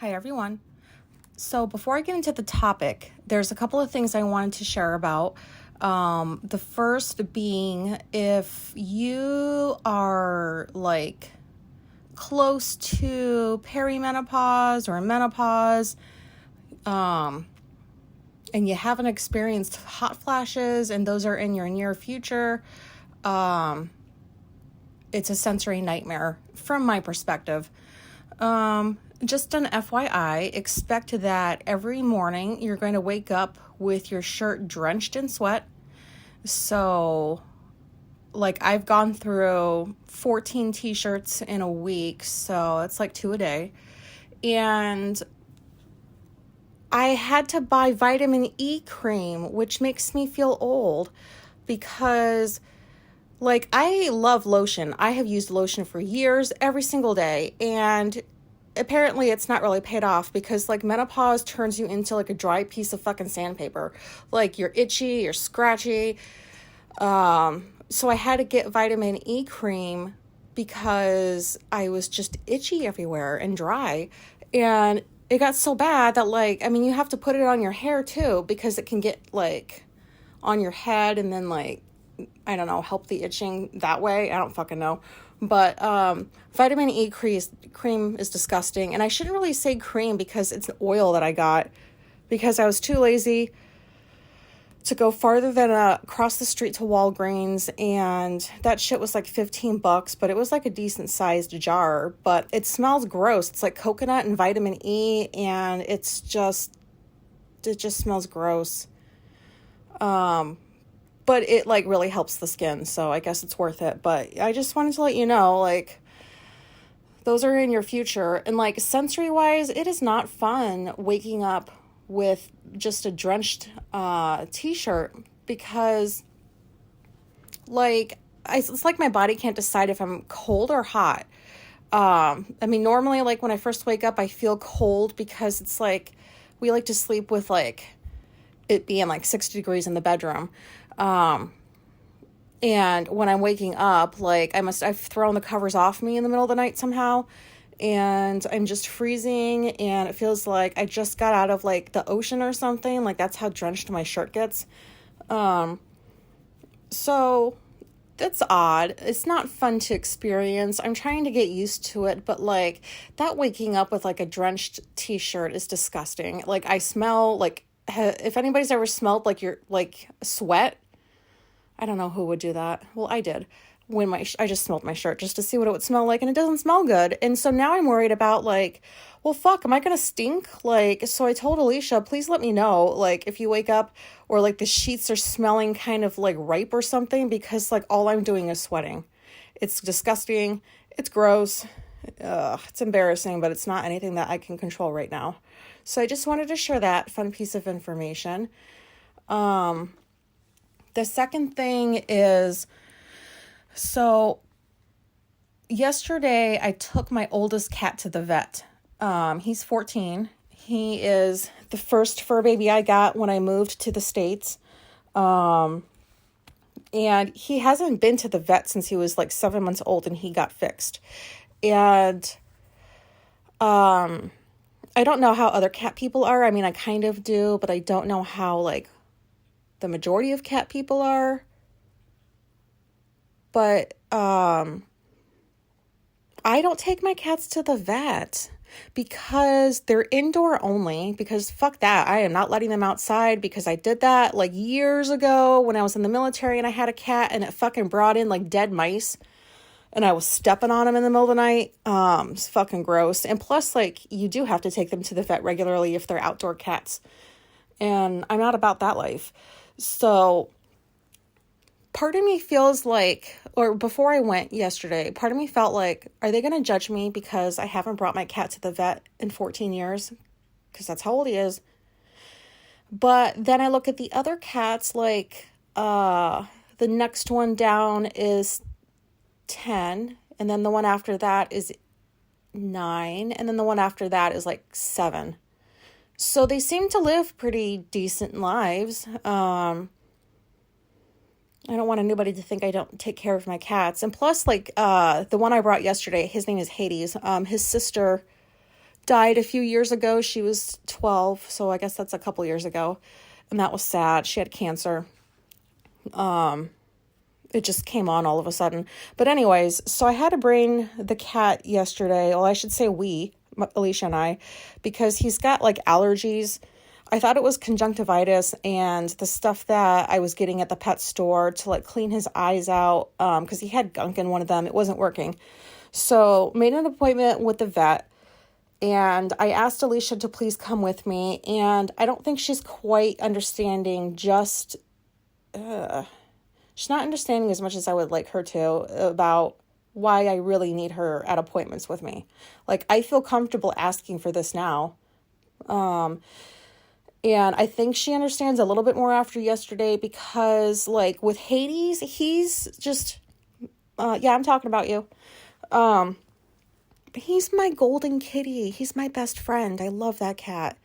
Hi, everyone. So before I get into the topic, there's a couple of things I wanted to share about. The first being if you are like close to perimenopause or menopause, and you haven't experienced hot flashes and those are in your near future, it's a sensory nightmare from my perspective. Just an FYI, expect that every morning you're going to wake up with your shirt drenched in sweat. So, like, I've gone through 14 t-shirts in a week, so it's like 2 a day. And I had to buy vitamin E cream, which makes me feel old because, like, I love lotion. I have used lotion for years, every single day, and apparently it's not really paid off because, like, menopause turns you into like a dry piece of fucking sandpaper. Like, you're itchy, you're scratchy. So I had to get vitamin E cream because I was just itchy everywhere and dry. And it got so bad that, like, I mean, you have to put it on your hair too because it can get like on your head and then, like, I don't know, help the itching that way. I don't fucking know. But vitamin E cream is disgusting. And I shouldn't really say cream because it's an oil that I got because I was too lazy to go farther than across the street to Walgreens. And that shit was like $15, but it was like a decent sized jar. But it smells gross. It's like coconut and vitamin E. And it just smells gross. But it, like, really helps the skin, so I guess it's worth it. But I just wanted to let you know, like, those are in your future. And, like, sensory-wise, it is not fun waking up with just a drenched t-shirt because, like, it's like my body can't decide if I'm cold or hot. I mean, normally, like, when I first wake up, I feel cold because it's, like, we like to sleep with, like, it being, like, 60 degrees in the bedroom. And when I'm waking up, like, I've thrown the covers off me in the middle of the night somehow, and I'm just freezing, and it feels like I just got out of, like, the ocean or something. Like, that's how drenched my shirt gets. So that's odd. It's not fun to experience. I'm trying to get used to it, but, like, that waking up with, like, a drenched t-shirt is disgusting. Like, I smell, like, if anybody's ever smelled, like, your, like, sweat, I don't know who would do that. Well, I did when I just smelled my shirt just to see what it would smell like, and it doesn't smell good. And so now I'm worried about, like, well, fuck, am I going to stink? Like, so I told Alicia, please let me know, like, if you wake up or, like, the sheets are smelling kind of, like, ripe or something, because, like, all I'm doing is sweating. It's disgusting. It's gross. It's embarrassing, but it's not anything that I can control right now. So I just wanted to share that fun piece of information. The second thing is, so yesterday I took my oldest cat to the vet. He's 14. He is the first fur baby I got when I moved to the States. And he hasn't been to the vet since he was like 7 months old and he got fixed. And I don't know how other cat people are. I mean, I kind of do, but I don't know how, like, the majority of cat people are. But I don't take my cats to the vet because they're indoor only, because fuck that. I am not letting them outside because I did that like years ago when I was in the military and I had a cat and it fucking brought in like dead mice and I was stepping on them in the middle of the night. It's fucking gross. And plus, like, you do have to take them to the vet regularly if they're outdoor cats. And I'm not about that life. So part of me feels like, or before I went yesterday, part of me felt like, are they going to judge me because I haven't brought my cat to the vet in 14 years? Because that's how old he is. But then I look at the other cats, like, the next one down is 10, and then the one after that is 9, and then the one after that is like 7. So they seem to live pretty decent lives. I don't want anybody to think I don't take care of my cats. And plus, like, the one I brought yesterday, his name is Hades. His sister died a few years ago. She was 12, so I guess that's a couple years ago. And that was sad. She had cancer. It just came on all of a sudden. But anyways, so I had to bring the cat yesterday. Well, I should say Alicia and I, because he's got like allergies. I thought it was conjunctivitis and the stuff that I was getting at the pet store to like clean his eyes out, because he had gunk in one of them. It wasn't working. So made an appointment with the vet, and I asked Alicia to please come with me. And I don't think she's quite understanding she's not understanding as much as I would like her to about why I really need her at appointments with me. Like, I feel comfortable asking for this now. And I think she understands a little bit more after yesterday, because like with Hades, he's just, I'm talking about you. He's my golden kitty. He's my best friend. I love that cat.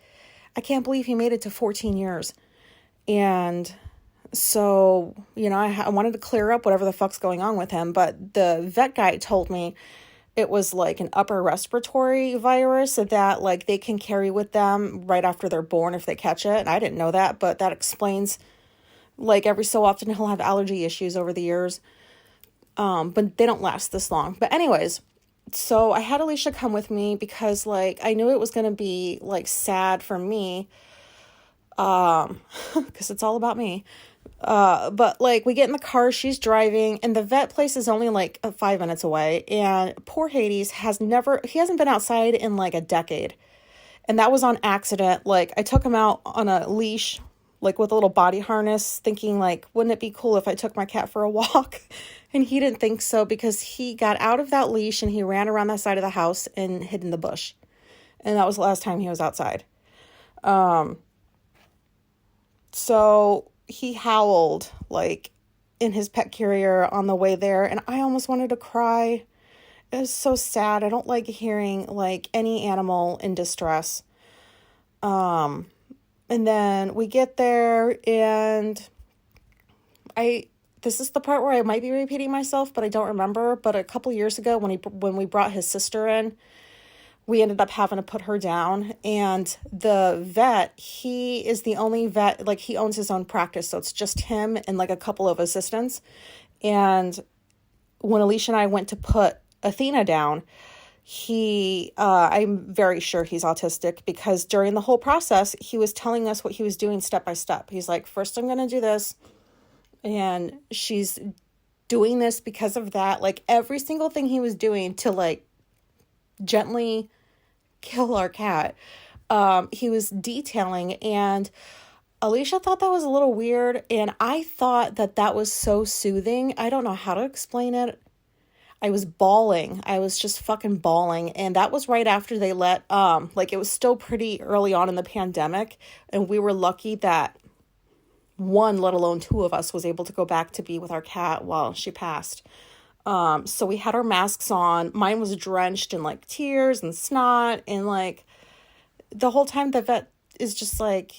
I can't believe he made it to 14 years. And so, I wanted to clear up whatever the fuck's going on with him. But the vet guy told me it was like an upper respiratory virus that like they can carry with them right after they're born if they catch it. And I didn't know that, but that explains like every so often he'll have allergy issues over the years. But they don't last this long. But anyways, so I had Alicia come with me because like I knew it was going to be like sad for me. Because it's all about me. But like we get in the car, she's driving, and the vet place is only like 5 minutes away. And poor Hades he hasn't been outside in like a decade. And that was on accident. Like I took him out on a leash, like with a little body harness, thinking like, wouldn't it be cool if I took my cat for a walk? And he didn't think so, because he got out of that leash and he ran around the side of the house and hid in the bush. And that was the last time he was outside. So he howled like in his pet carrier on the way there, and I almost wanted to cry. It was so sad. I don't like hearing like any animal in distress. And then we get there, and this is the part where I might be repeating myself, but I don't remember. But a couple years ago when we brought his sister in, we ended up having to put her down, and the vet, he is the only vet, like he owns his own practice. So it's just him and like a couple of assistants. And when Alicia and I went to put Athena down, I'm very sure he's autistic, because during the whole process, he was telling us what he was doing step by step. He's like, first I'm going to do this. And she's doing this because of that. Like every single thing he was doing to like gently kill our cat, he was detailing, and Alicia thought that was a little weird, and I thought that was so soothing. I don't know how to explain it. I was bawling. I was just fucking bawling, and that was right after they let it was still pretty early on in the pandemic, and we were lucky that one, let alone two of us, was able to go back to be with our cat while she passed. So we had our masks on. Mine was drenched in like tears and snot, and like the whole time the vet is just like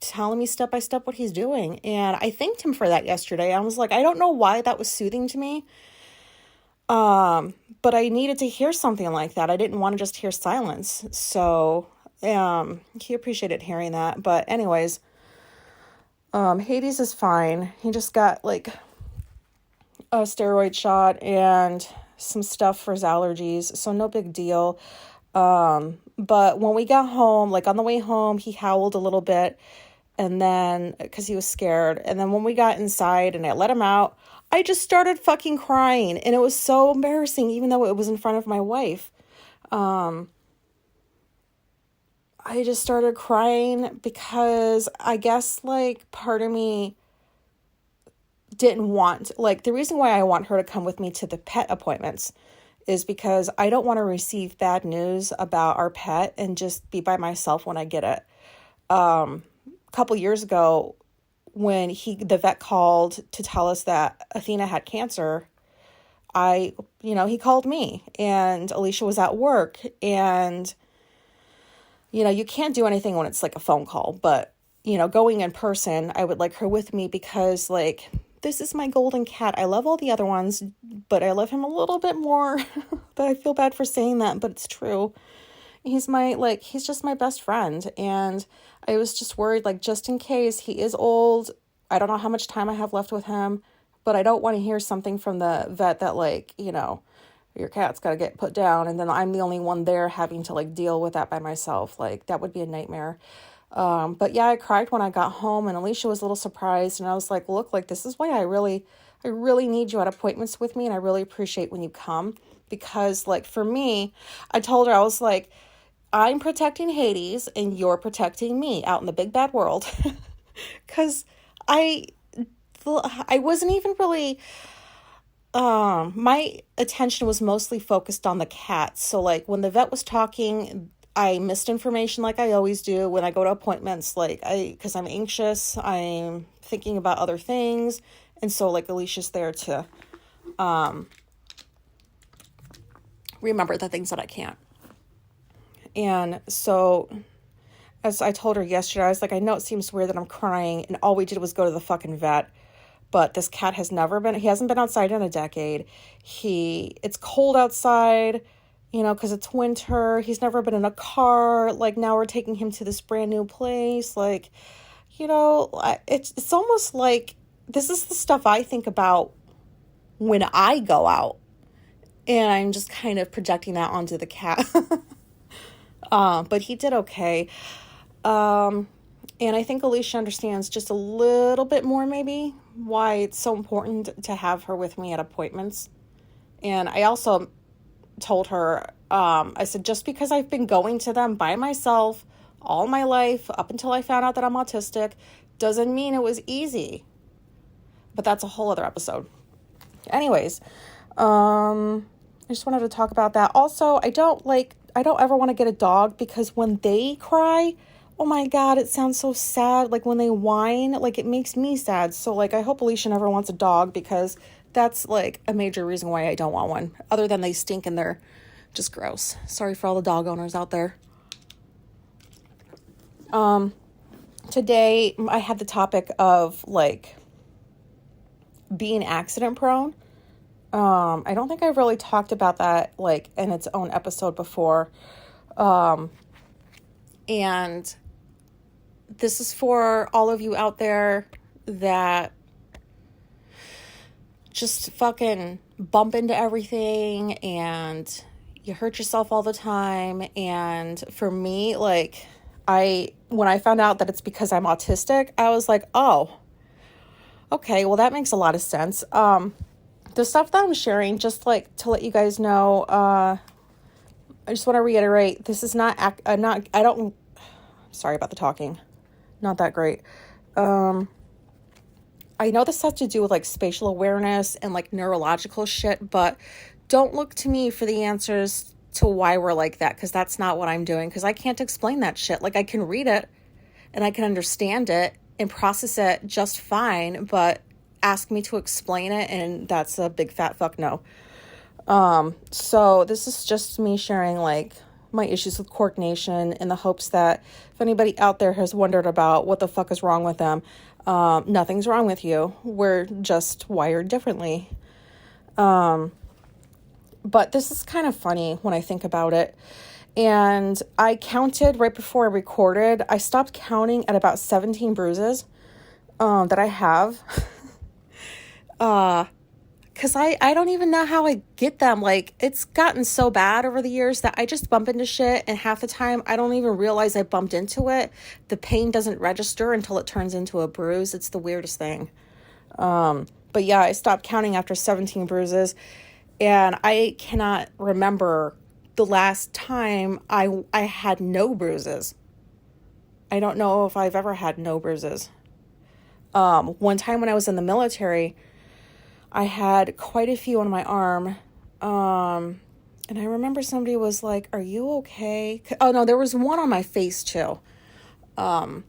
telling me step by step what he's doing. And I thanked him for that yesterday. I was like, I don't know why that was soothing to me. But I needed to hear something like that. I didn't want to just hear silence. So, he appreciated hearing that. But anyways, Hades is fine. He just got like a steroid shot and some stuff for his allergies, so no big deal. But when we got home, like on the way home, he howled a little bit, and then because he was scared, and then when we got inside and I let him out, I just started fucking crying, and it was so embarrassing, even though it was in front of my wife. I just started crying because I guess like part of me didn't want, like the reason why I want her to come with me to the pet appointments is because I don't want to receive bad news about our pet and just be by myself when I get it. A couple years ago, when the vet called to tell us that Athena had cancer, he called me, and Alicia was at work, and you can't do anything when it's like a phone call, but going in person, I would like her with me, because like this is my golden cat. I love all the other ones, but I love him a little bit more. But I feel bad for saying that, but it's true. He's just my best friend. And I was just worried, like, just in case he is old. I don't know how much time I have left with him, but I don't want to hear something from the vet that, like, your cat's got to get put down. And then I'm the only one there having to, like, deal with that by myself. Like, that would be a nightmare. But yeah, I cried when I got home, and Alicia was a little surprised. And I was like, look, like, this is why I really need you at appointments with me. And I really appreciate when you come, because, like, for me, I told her, I was like, I'm protecting Hades and you're protecting me out in the big bad world. Cause I wasn't even really, my attention was mostly focused on the cat. So, like, when the vet was talking, I missed information like I always do when I go to appointments, because I'm anxious, I'm thinking about other things. And so, like, Alicia's there to, remember the things that I can't. And so, as I told her yesterday, I was like, I know it seems weird that I'm crying, and all we did was go to the fucking vet. But this cat he hasn't been outside in a decade. It's cold outside, because it's winter. He's never been in a car. Like, now we're taking him to this brand new place. Like, it's almost like this is the stuff I think about when I go out. And I'm just kind of projecting that onto the cat. But he did okay. And I think Alicia understands just a little bit more maybe why it's so important to have her with me at appointments. And I also told her, I said, just because I've been going to them by myself all my life up until I found out that I'm autistic doesn't mean it was easy. But that's a whole other episode. Anyways, I just wanted to talk about that. Also, I don't ever want to get a dog, because when they cry, oh my God, it sounds so sad. Like, when they whine, like, it makes me sad. So, like, I hope Alicia never wants a dog, because that's, like, a major reason why I don't want one, other than they stink and they're just gross. Sorry for all the dog owners out there. Today I had the topic of, like, being accident prone. I don't think I've really talked about that, like, in its own episode before. And this is for all of you out there that just fucking bump into everything and you hurt yourself all the time. And for me, like, when I found out that it's because I'm autistic, I was like, oh, okay, well, that makes a lot of sense. The stuff that I'm sharing, just, like, to let you guys know, I just want to reiterate, this is sorry about the talking, not that great. I know this has to do with, like, spatial awareness and, like, neurological shit, but don't look to me for the answers to why we're like that, because that's not what I'm doing, because I can't explain that shit. Like, I can read it, and I can understand it, and process it just fine, but ask me to explain it, and that's a big fat fuck no. So this is just me sharing, like, my issues with coordination, in the hopes that if anybody out there has wondered about what the fuck is wrong with them, nothing's wrong with you. We're just wired differently. But this is kind of funny when I think about it. And I counted right before I recorded. I stopped counting at about 17 bruises that I have. Because I don't even know how I get them. Like, it's gotten so bad over the years that I just bump into shit, and half the time I don't even realize I bumped into it. The pain doesn't register until it turns into a bruise. It's the weirdest thing. But yeah, I stopped counting after 17 bruises, and I cannot remember the last time I had no bruises. I don't know if I've ever had no bruises. One time when I was in the military, I had quite a few on my arm. And I remember somebody was like, "Are you okay?" Oh no, there was one on my face too. What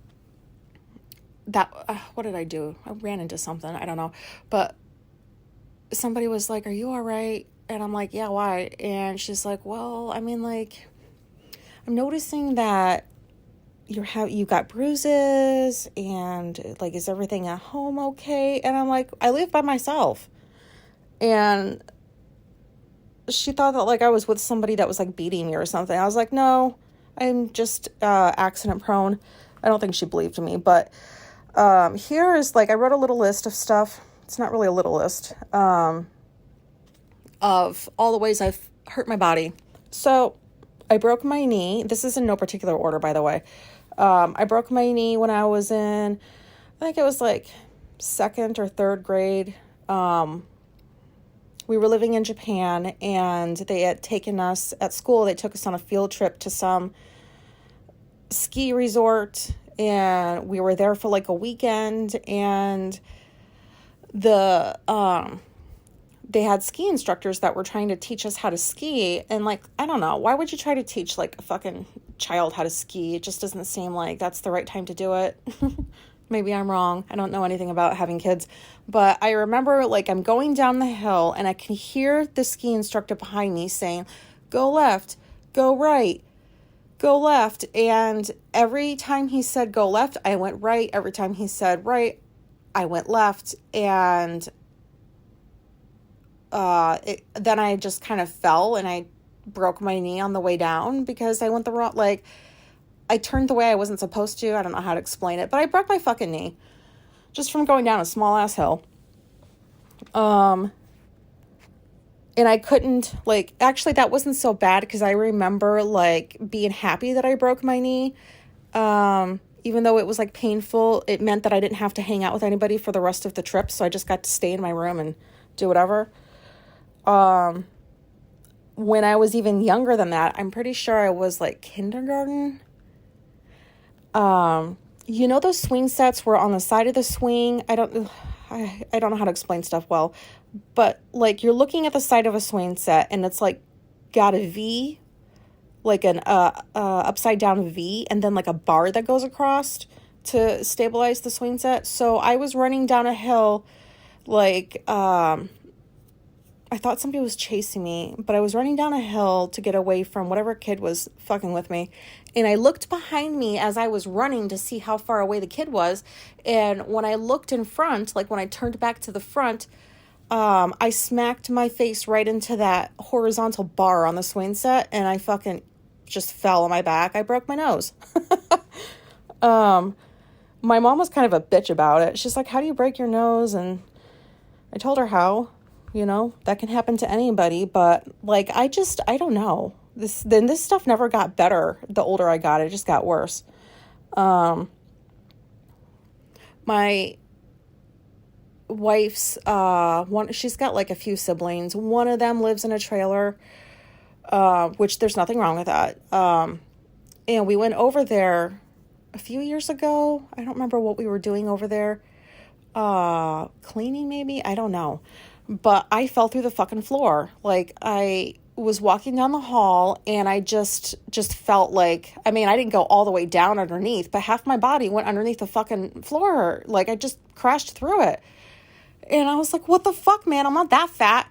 did I do? I ran into something. I don't know. But somebody was like, "Are you all right?" And I'm like, "Yeah, why?" And she's like, "Well, I mean, like, I'm noticing that you got bruises, and, like, is everything at home okay?" And I'm like, "I live by myself." And she thought that, like, I was with somebody that was, like, beating me or something. I was like, "No, I'm just accident prone. I don't think she believed me, but here is like, I wrote a little list of stuff. It's not really a little list of all the ways I've hurt my body. So I broke my knee. This is in no particular order, by the way. I broke my knee when I was in, I think it was like 2nd or 3rd grade. We were living in Japan, and they had taken us at school. They took us on a field trip to some ski resort, and we were there for like a weekend, and they had ski instructors that were trying to teach us how to ski. And like, I don't know, why would you try to teach like a fucking child how to ski? It just doesn't seem like that's the right time to do it. Maybe I'm wrong. I don't know anything about having kids, but I remember like I'm going down the hill and I can hear the ski instructor behind me saying, go left, go right, go left. And every time he said go left, I went right. Every time he said right, I went left. And then I just kind of fell and I broke my knee on the way down because I went the wrong, like, I turned the way I wasn't supposed to. I don't know how to explain it, but I broke my fucking knee just from going down a small ass hill. And I couldn't, like, actually that wasn't so bad because I remember like being happy that I broke my knee. Even though it was like painful, it meant that I didn't have to hang out with anybody for the rest of the trip. So I just got to stay in my room and do whatever. When I was even younger than that, I'm pretty sure I was like kindergarten. You know, those swing sets were on the side of the swing. I don't know how to explain stuff well, but like you're looking at the side of a swing set and it's like got a V, like an upside down V, and then like a bar that goes across to stabilize the swing set. So I was running down a hill, like, I thought somebody was chasing me, but I was running down a hill to get away from whatever kid was fucking with me. And I looked behind me as I was running to see how far away the kid was. And when I looked in front, like when I turned back to the front, I smacked my face right into that horizontal bar on the swing set, and I fucking just fell on my back. I broke my nose. My mom was kind of a bitch about it. She's like, how do you break your nose? And I told her how. You know, that can happen to anybody, but like, I don't know. This stuff never got better. The older I got, it just got worse. My wife's, she's got like a few siblings. One of them lives in a trailer, which there's nothing wrong with that. And we went over there a few years ago. I don't remember what we were doing over there. Cleaning maybe? I don't know. But I fell through the fucking floor. Like, I was walking down the hall and I just felt like, I mean, I didn't go all the way down underneath, but half my body went underneath the fucking floor. Like, I just crashed through it. And I was like, what the fuck, man? I'm not that fat.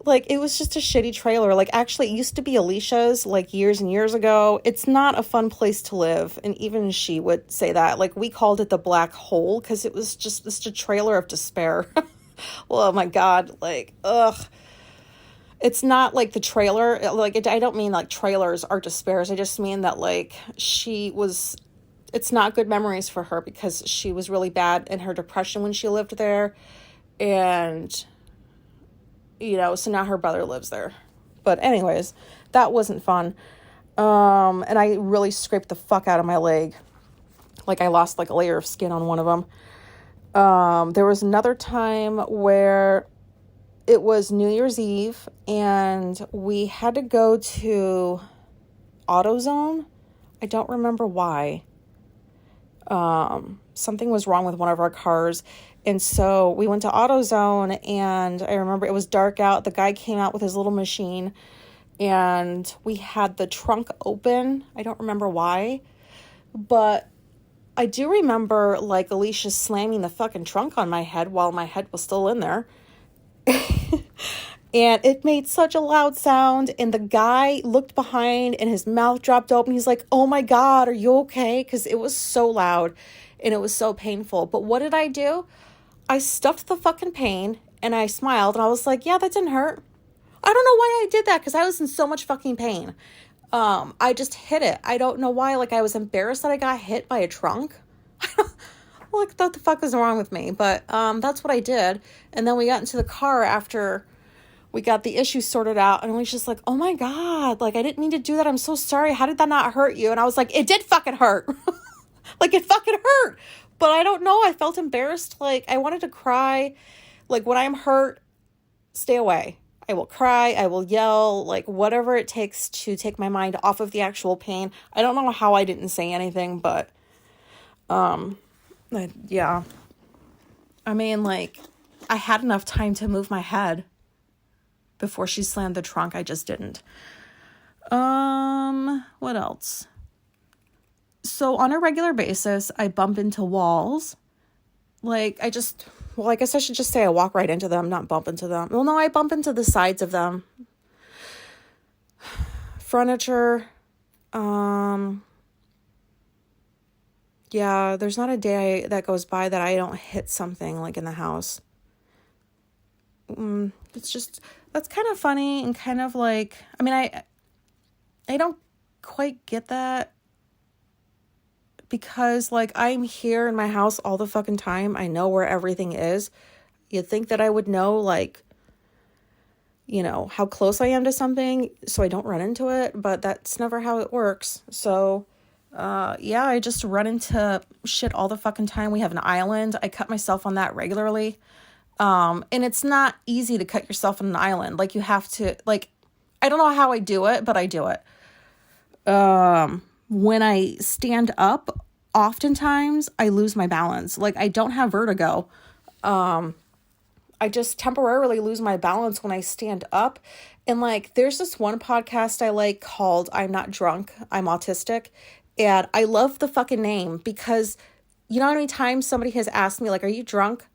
Like, it was just a shitty trailer. Like, actually, it used to be Alicia's, like, years and years ago. It's not a fun place to live, and even she would say that. Like, we called it the black hole, because it was just a trailer of despair. Well, oh, my God. Like, ugh. It's not, like, the trailer. Like, I don't mean, like, trailers are despairs. I just mean that, like, it's not good memories for her, because she was really bad in her depression when she lived there, and... you know, so now her brother lives there. But anyways, that wasn't fun. And I really scraped the fuck out of my leg. Like, I lost like a layer of skin on one of them. There was another time where it was New Year's Eve and we had to go to AutoZone. I don't remember why. Something was wrong with one of our cars. And so we went to AutoZone, and I remember it was dark out. The guy came out with his little machine, and we had the trunk open. I don't remember why, but I do remember, like, Alicia slamming the fucking trunk on my head while my head was still in there. And it made such a loud sound, and the guy looked behind, and his mouth dropped open. He's like, oh my God, are you okay? Because it was so loud, and it was so painful. But what did I do? I stuffed the fucking pain, and I smiled, and I was like, yeah, that didn't hurt. I don't know why I did that, because I was in so much fucking pain. I just hit it. I don't know why. Like, I was embarrassed that I got hit by a trunk. Like, what the fuck is wrong with me? But that's what I did. And then we got into the car after we got the issue sorted out, and I was just like, oh my God, like, I didn't mean to do that. I'm so sorry. How did that not hurt you? And I was like, it did fucking hurt. Like, it fucking hurt. But I don't know. I felt embarrassed. Like, I wanted to cry. Like, when I'm hurt, stay away. I will cry. I will yell, like, whatever it takes to take my mind off of the actual pain. I don't know how I didn't say anything, but, yeah. I mean, like, I had enough time to move my head before she slammed the trunk. I just didn't. What else? So on a regular basis, I bump into walls. Like, I guess I should just say I walk right into them, not bump into them. Well, no, I bump into the sides of them. Furniture. Yeah, there's not a day that goes by that I don't hit something, like, in the house. It's just, that's kind of funny and kind of like, I mean, I don't quite get that, because, like, I'm here in my house all the fucking time. I know where everything is. You'd think that I would know, like, you know, how close I am to something so I don't run into it, but that's never how it works. So, yeah, I just run into shit all the fucking time. We have an island. I cut myself on that regularly. And it's not easy to cut yourself on an island. Like, you have to, like, I don't know how I do it, but I do it. When I stand up, oftentimes I lose my balance. Like, I don't have vertigo. I just temporarily lose my balance when I stand up. And, like, there's this one podcast I like called I'm Not Drunk, I'm Autistic. And I love the fucking name because, you know how many times somebody has asked me, like, are you drunk?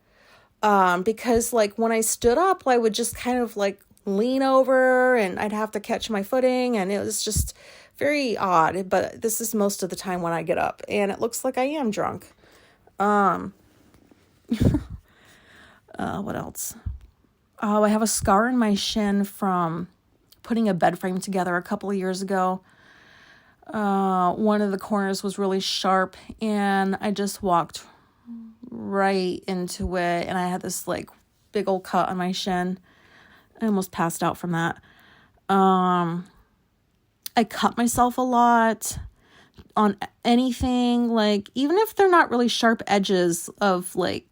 Because, like, when I stood up, I would just kind of, like, lean over and I'd have to catch my footing, and it was just very odd. But this is most of the time when I get up, and it looks like I am drunk. What else? Oh, I have a scar in my shin from putting a bed frame together a couple of years ago. One of the corners was really sharp, and I just walked right into it, and I had this, like, big old cut on my shin. I almost passed out from that. I cut myself a lot on anything, like, even if they're not really sharp edges of, like,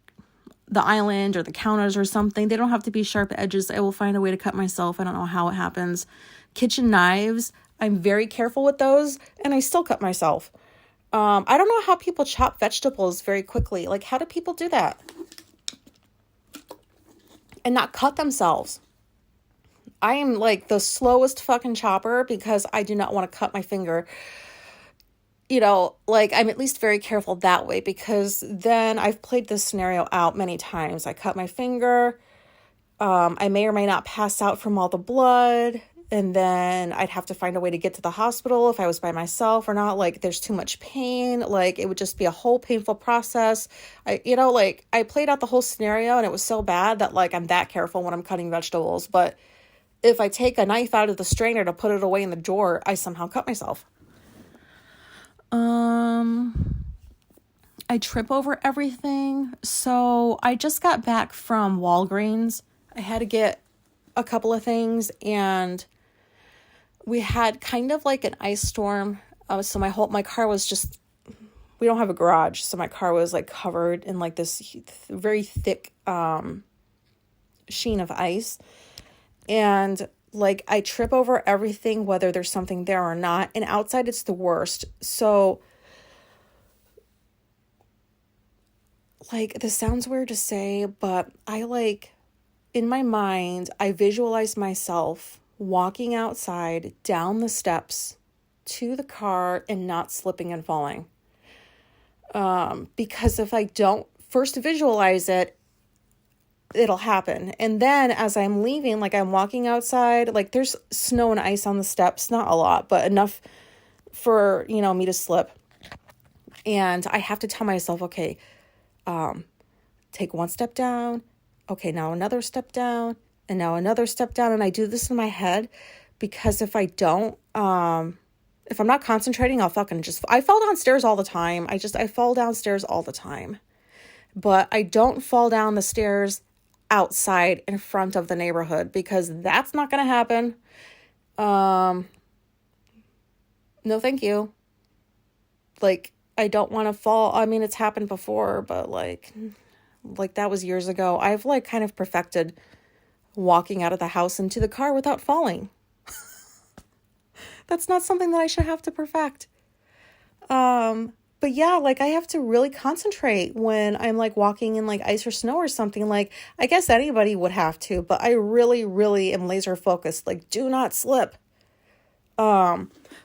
the island or the counters or something, they don't have to be sharp edges. I will find a way to cut myself. I don't know how it happens. Kitchen knives, I'm very careful with those, and I still cut myself. I don't know how people chop vegetables very quickly. Like, how do people do that? And not cut themselves? I am, like, the slowest fucking chopper because I do not want to cut my finger. You know, like, I'm at least very careful that way, because then I've played this scenario out many times. I cut my finger. I may or may not pass out from all the blood. And then I'd have to find a way to get to the hospital if I was by myself or not. Like, there's too much pain. Like, it would just be a whole painful process. I played out the whole scenario, and it was so bad that, like, I'm that careful when I'm cutting vegetables. But if I take a knife out of the strainer to put it away in the drawer, I somehow cut myself. I trip over everything. So I just got back from Walgreens. I had to get a couple of things, and we had kind of like an ice storm. So my car was just, we don't have a garage. So my car was, like, covered in, like, this very thick, sheen of ice. And, like, I trip over everything, whether there's something there or not. And outside, it's the worst. So, like, this sounds weird to say, but I, like, in my mind, I visualize myself walking outside down the steps to the car and not slipping and falling. Because if I don't first visualize it, it'll happen. And then as I'm leaving, like, I'm walking outside, like, there's snow and ice on the steps, not a lot, but enough for, you know, me to slip. And I have to tell myself, okay, take one step down. Okay, now another step down, and now another step down. And I do this in my head because if I don't, If I'm not concentrating, I fall downstairs all the time. I fall downstairs all the time. But I don't fall down the stairs outside in front of the neighborhood because that's not going to happen. No, thank you. Like, I don't want to fall. I mean, it's happened before, but like that was years ago. I've like kind of perfected walking out of the house into the car without falling. That's not something that I should have to perfect. But yeah, like I have to really concentrate when I'm like walking in like ice or snow or something. Like, I guess anybody would have to, but I really, really am laser focused. Like, do not slip.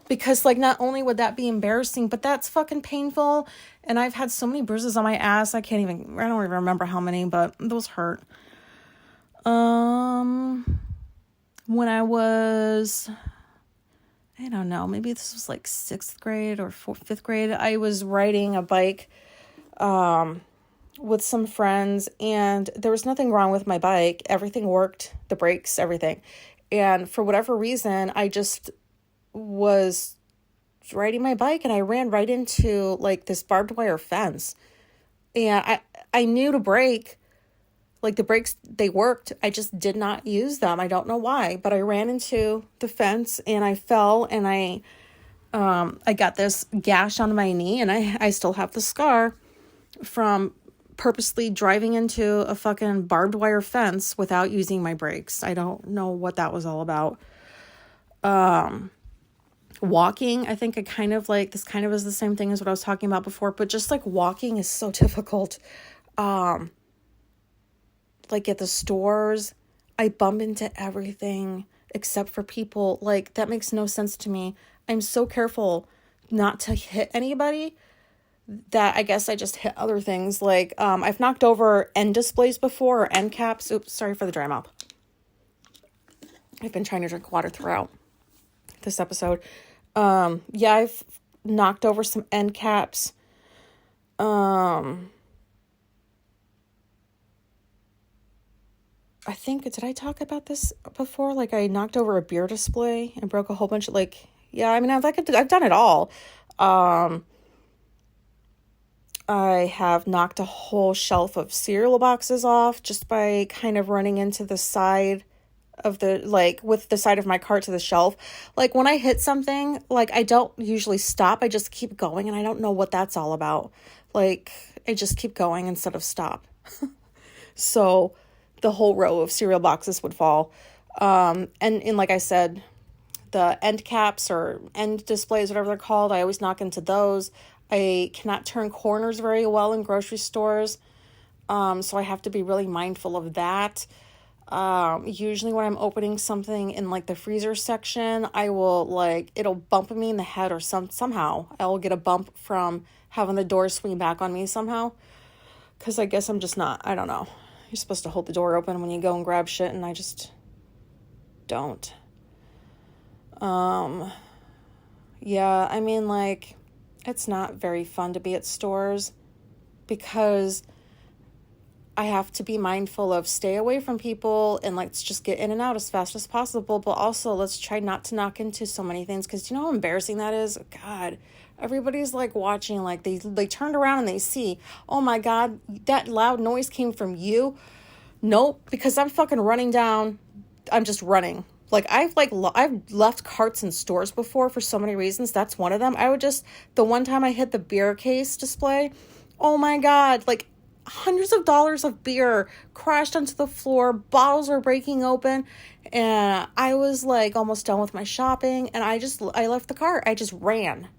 Because like not only would that be embarrassing, but that's fucking painful. And I've had so many bruises on my ass. I don't even remember how many, but those hurt. When I was, I don't know, maybe this was like 6th grade or 5th grade, I was riding a bike, with some friends, and there was nothing wrong with my bike. Everything worked, the brakes, everything. And for whatever reason, I just was riding my bike and I ran right into like this barbed wire fence. And I knew to brake, like the brakes, they worked. I just did not use them. I don't know why, but I ran into the fence and I fell and I got this gash on my knee, and I still have the scar from purposely driving into a fucking barbed wire fence without using my brakes. I don't know what that was all about. Walking, I think this kind of is the same thing as what I was talking about before, but just like walking is so difficult. Like at the stores, I bump into everything except for people. Like, that makes no sense to me. I'm so careful not to hit anybody that I guess I just hit other things. Like, I've knocked over end displays before, or end caps. Oops, sorry for the dry mouth. I've been trying to drink water throughout this episode. Yeah, I've knocked over some end caps. I think, did I talk about this before? Like, I knocked over a beer display and broke a whole bunch of, like, yeah, I mean, I've done it all. I have knocked a whole shelf of cereal boxes off just by kind of running into the side of with the side of my cart to the shelf. Like, when I hit something, like, I don't usually stop. I just keep going, and I don't know what that's all about. Like, I just keep going instead of stop. So the whole row of cereal boxes would fall. And like I said, the end caps or end displays, whatever they're called, I always knock into those. I cannot turn corners very well in grocery stores. So I have to be really mindful of that. Usually when I'm opening something in like the freezer section, I will it'll bump me in the head or somehow I will get a bump from having the door swing back on me somehow. 'Cause I guess I'm just not, I don't know. You're supposed to hold the door open when you go and grab shit, and I just don't. Yeah, I mean, like, it's not very fun to be at stores because I have to be mindful of stay away from people and let's just get in and out as fast as possible. But also let's try not to knock into so many things, because do you know how embarrassing that is? God, everybody's like watching, like they turned around and they see, oh my God, that loud noise came from you. Nope, because I'm fucking running down. I'm just running. Like, I've left carts in stores before for so many reasons. That's one of them. The one time I hit the beer case display, oh my God, like hundreds of dollars of beer crashed onto the floor. Bottles were breaking open, and I was like almost done with my shopping, and I left the cart. I just ran.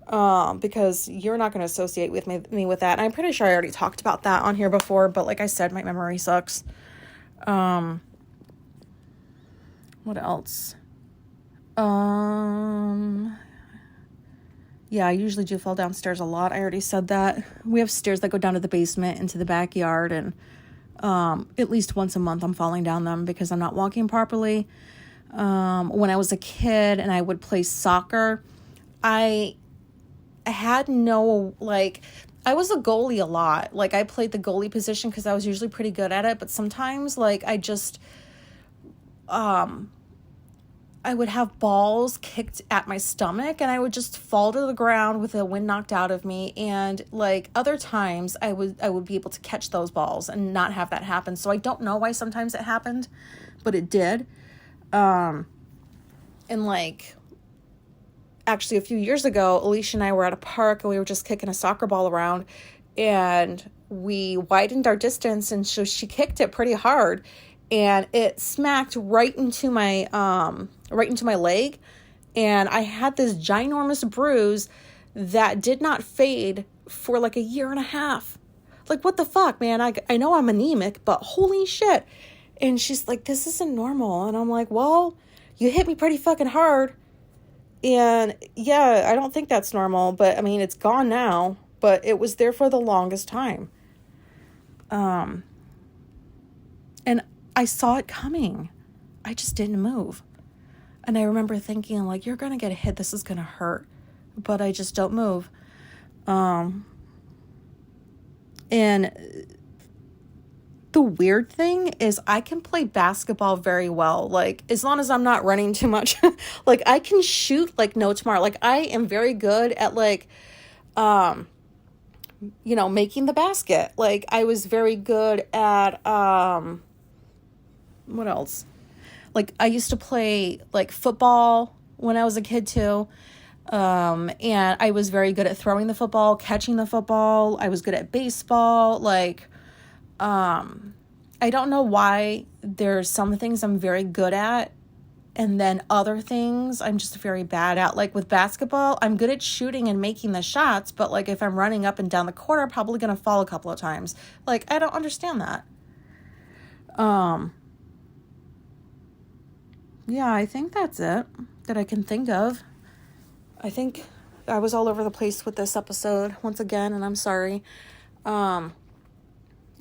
Because you're not going to associate with me with that. And I'm pretty sure I already talked about that on here before, but like I said, my memory sucks. What else? Yeah, I usually do fall downstairs a lot. I already said that. We have stairs that go down to the basement into the backyard, and at least once a month I'm falling down them because I'm not walking properly. When I was a kid and I would play soccer, I had no, I was a goalie a lot. Like, I played the goalie position because I was usually pretty good at it, but sometimes, I just, I would have balls kicked at my stomach and I would just fall to the ground with the wind knocked out of me. And like other times I would be able to catch those balls and not have that happen. So I don't know why sometimes it happened, but it did. And like, actually a few years ago, Alicia and I were at a park and we were just kicking a soccer ball around and we widened our distance, and so she kicked it pretty hard and it smacked right into my leg, and I had this ginormous bruise that did not fade for like a year and a half. Like, what the fuck, man? I know I'm anemic, but holy shit. And she's like, this isn't normal. And I'm like, well, you hit me pretty fucking hard. And yeah, I don't think that's normal, but I mean, it's gone now, but it was there for the longest time. And I saw it coming. I just didn't move. And I remember thinking, like, you're going to get a hit. This is going to hurt. But I just don't move. And the weird thing is I can play basketball very well. Like, as long as I'm not running too much. Like, I can shoot like no tomorrow. Like, I am very good at, like, making the basket. Like, I was very good at, what else? Like, I used to play, like, football when I was a kid, too. And I was very good at throwing the football, catching the football. I was good at baseball. Like, I don't know why there's some things I'm very good at, and then other things I'm just very bad at. Like, with basketball, I'm good at shooting and making the shots, but, like, if I'm running up and down the court, I'm probably going to fall a couple of times. Like, I don't understand that. Yeah, I think that's it that I can think of. I think I was all over the place with this episode once again, and I'm sorry.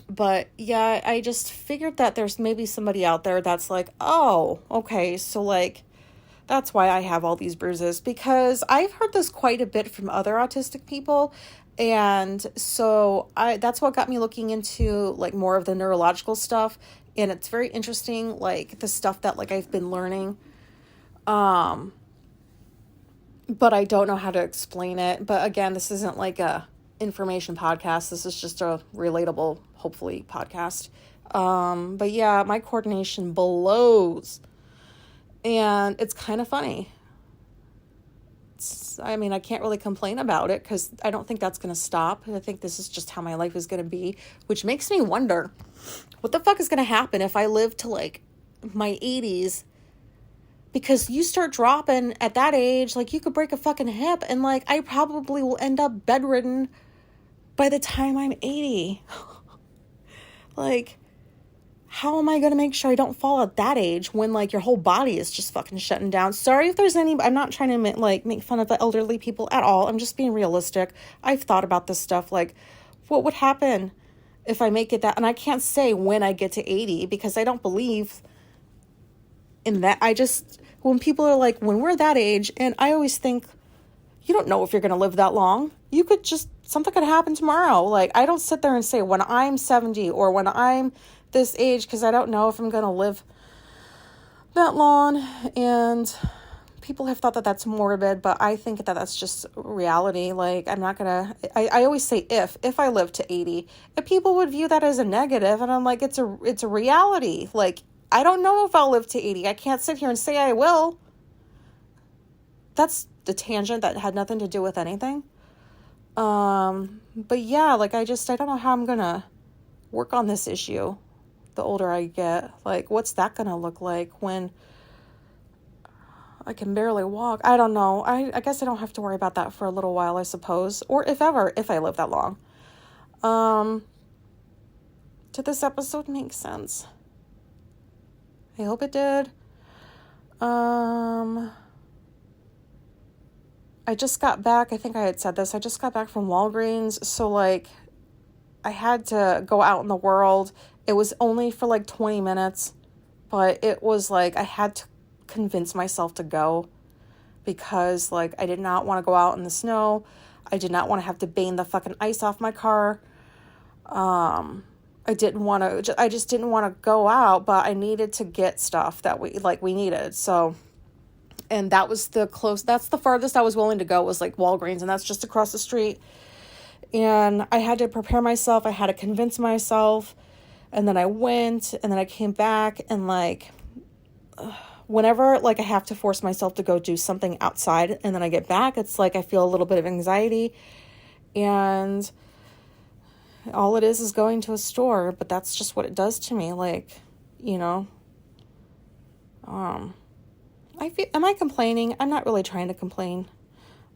But yeah, I just figured that there's maybe somebody out there that's like, oh, okay, so like, that's why I have all these bruises, because I've heard this quite a bit from other autistic people. And so that's what got me looking into like more of the neurological stuff. And it's very interesting, like the stuff that like I've been learning. But I don't know how to explain it. But again, this isn't like a information podcast. This is just a relatable, hopefully, podcast. But yeah, my coordination blows. And it's kind of funny. I mean, I can't really complain about it because I don't think that's going to stop. I think this is just how my life is going to be, which makes me wonder what the fuck is going to happen if I live to like my 80s, because you start dropping at that age, like you could break a fucking hip and like I probably will end up bedridden by the time I'm 80. Like, how am I going to make sure I don't fall at that age when, like, your whole body is just fucking shutting down? Sorry if there's any... I'm not trying to, like, make fun of the elderly people at all. I'm just being realistic. I've thought about this stuff. Like, what would happen if I make it that... And I can't say when I get to 80 because I don't believe in that. I just... When people are like, when we're that age, and I always think, you don't know if you're going to live that long. You could just... Something could happen tomorrow. Like, I don't sit there and say, when I'm 70 or when I'm... this age, because I don't know if I'm going to live that long. And people have thought that that's morbid, but I think that that's just reality. Like, I'm not gonna... I always say if I live to 80, if people would view that as a negative, and I'm like, it's a reality. Like, I don't know if I'll live to 80. I can't sit here and say I will. That's the tangent that had nothing to do with anything. But yeah, like, I don't know how I'm gonna work on this issue the older I get. Like, what's that gonna look like when I can barely walk? I don't know. I guess I don't have to worry about that for a little while, I suppose. Or if I live that long. Did this episode make sense? I hope it did. I just got back. I think I had said this. I just got back from Walgreens. So, like, I had to go out in the world. It was only for like 20 minutes, but it was like I had to convince myself to go because like I did not want to go out in the snow. I did not want to have to bang the fucking ice off my car. I just didn't want to go out, but I needed to get stuff that we needed. So And that's the farthest I was willing to go, was like Walgreens, and that's just across the street. And I had to prepare myself. I had to convince myself. And then I went, and then I came back, and like, whenever like I have to force myself to go do something outside and then I get back, it's like I feel a little bit of anxiety. And all it is going to a store, but that's just what it does to me. Like, you know, am I complaining? I'm not really trying to complain.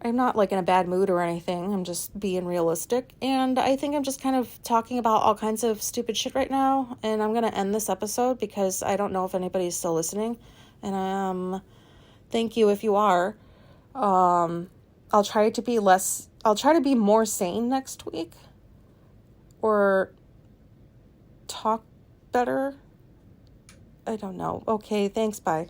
I'm not like in a bad mood or anything. I'm just being realistic. And I think I'm just kind of talking about all kinds of stupid shit right now. And I'm going to end this episode because I don't know if anybody's still listening. And thank you if you are. I'll try to be more sane next week. Or talk better. I don't know. Okay, thanks, bye.